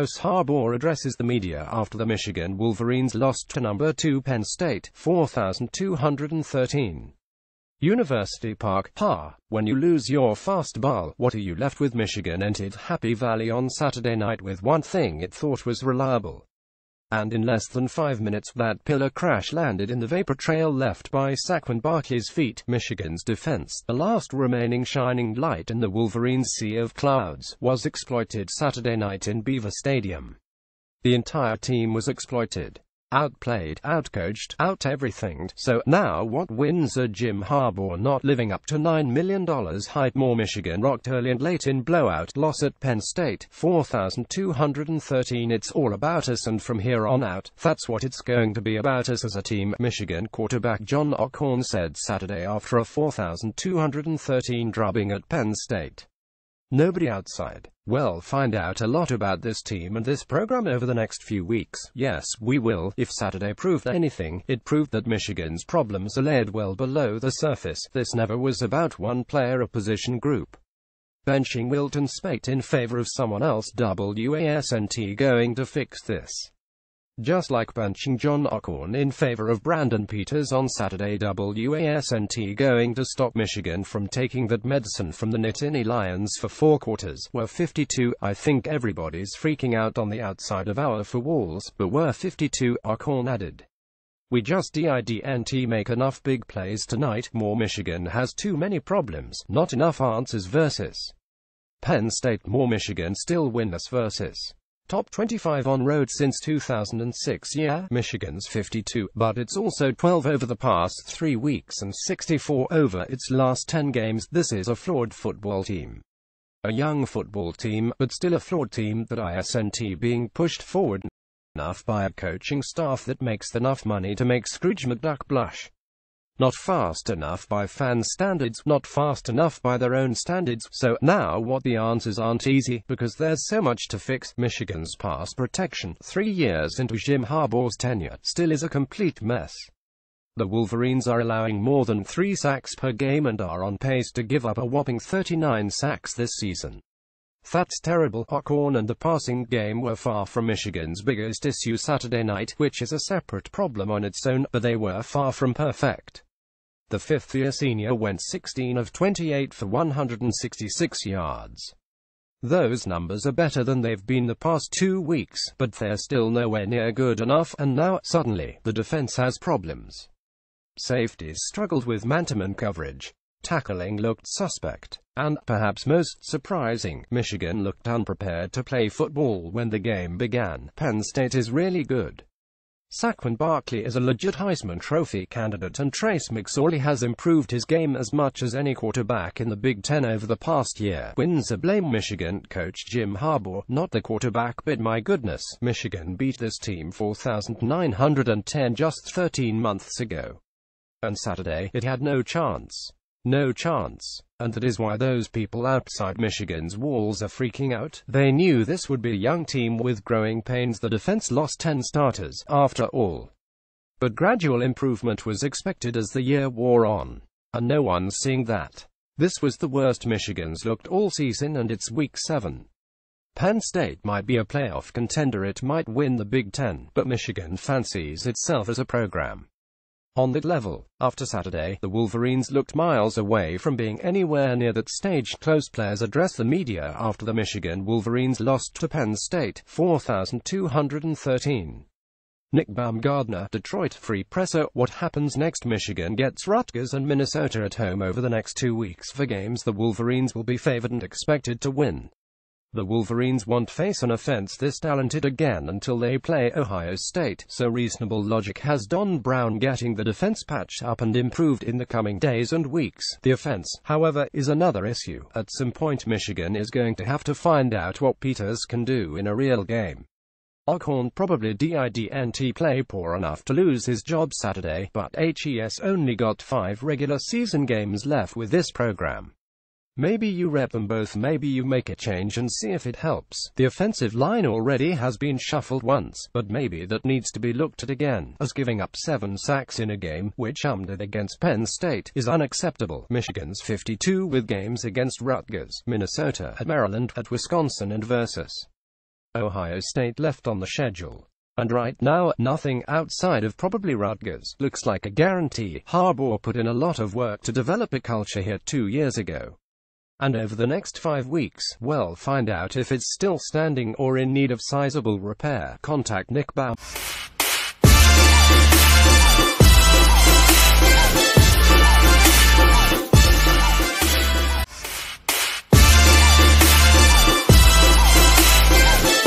Coach Harbaugh addresses the media after the Michigan Wolverines lost to number 2 Penn State, 4,213. University Park. When you lose your fastball, what are you left with? Michigan entered Happy Valley on Saturday night with one thing it thought was reliable. And in less than 5 minutes, that pillar crash landed in the vapor trail left by Saquon Barkley's feet. Michigan's defense, the last remaining shining light in the Wolverines' sea of clouds, was exploited Saturday night in Beaver Stadium. The entire team was exploited. Outplayed, outcoached, out-everythinged. So, now what? Wins are Jim Harbaugh not living up to $9 million hype. More. Michigan rocked early and late in blowout loss at Penn State, 4,213. It's all about us, and from here on out, that's what it's going to be about us as a team, Michigan quarterback John O'Korn said Saturday after a 4,213 drubbing at Penn State. Nobody outside. We'll find out a lot about this team and this program over the next few weeks. Yes, we will. If Saturday proved anything, it proved that Michigan's problems are laid well below the surface. This never was about one player or position group. Benching Wilton Speight in favor of someone else. Wasn't going to fix this. Just like benching John O'Korn in favor of Brandon Peters on Saturday. Wasn't going to stop Michigan from taking that medicine from the Nittany Lions for 4 quarters. We're 52. I think everybody's freaking out on the outside of our 4 walls, but we're 52, O'Korn added. We just didn't make enough big plays tonight. More. Michigan has too many problems, not enough answers versus Penn State. More. Michigan still winless versus top 25 on road since 2006. Yeah, Michigan's 52, but it's also 12 over the past 3 weeks and 64 over its last 10 games. This is a flawed football team. A young football team, but still a flawed team that isn't being pushed forward enough by a coaching staff that makes enough money to make Scrooge McDuck blush. Not fast enough by fan standards, not fast enough by their own standards. So, now what? The answers aren't easy, because there's so much to fix. Michigan's pass protection, 3 years into Jim Harbaugh's tenure, still is a complete mess. The Wolverines are allowing more than 3 sacks per game and are on pace to give up a whopping 39 sacks this season. That's terrible. O'Korn and the passing game were far from Michigan's biggest issue Saturday night, which is a separate problem on its own, but they were far from perfect. The fifth-year senior went 16 of 28 for 166 yards. Those numbers are better than they've been the past 2 weeks, but they're still nowhere near good enough, and now, suddenly, the defense has problems. Safeties struggled with man-to-man coverage. Tackling looked suspect. And, perhaps most surprising, Michigan looked unprepared to play football when the game began. Penn State is really good. Saquon Barkley is a legit Heisman Trophy candidate, and Trace McSorley has improved his game as much as any quarterback in the Big Ten over the past year. Wins are blame Michigan coach Jim Harbaugh, not the quarterback, but my goodness, Michigan beat this team 4,910 just 13 months ago. And Saturday, it had no chance. No chance. And that is why those people outside Michigan's walls are freaking out. They knew this would be a young team with growing pains. The defense lost 10 starters, after all. But gradual improvement was expected as the year wore on. And no one's seeing that. This was the worst Michigan's looked all season, and it's week 7. Penn State might be a playoff contender, it might win the Big Ten, but Michigan fancies itself as a program. On that level, after Saturday, the Wolverines looked miles away from being anywhere near that stage. Close players addressed the media after the Michigan Wolverines lost to Penn State, 4,213. Nick Baumgardner, Detroit Free Presser. What happens next? Michigan gets Rutgers and Minnesota at home over the next 2 weeks. For games the Wolverines will be favored and expected to win. The Wolverines won't face an offense this talented again until they play Ohio State, so reasonable logic has Don Brown getting the defense patched up and improved in the coming days and weeks. The offense, however, is another issue. At some point Michigan is going to have to find out what Peters can do in a real game. O'Korn probably didn't play poor enough to lose his job Saturday, but HES only got 5 regular season games left with this program. Maybe you rep them both, maybe you make a change and see if it helps. The offensive line already has been shuffled once, but maybe that needs to be looked at again, as giving up 7 sacks in a game, which did against Penn State, is unacceptable. Michigan's 52 with games against Rutgers, Minnesota, at Maryland, at Wisconsin and versus Ohio State left on the schedule. And right now, nothing outside of probably Rutgers looks like a guarantee. Harbaugh put in a lot of work to develop a culture here 2 years ago. And over the next 5 weeks, we'll find out if it's still standing or in need of sizable repair. Contact Nick Bauer.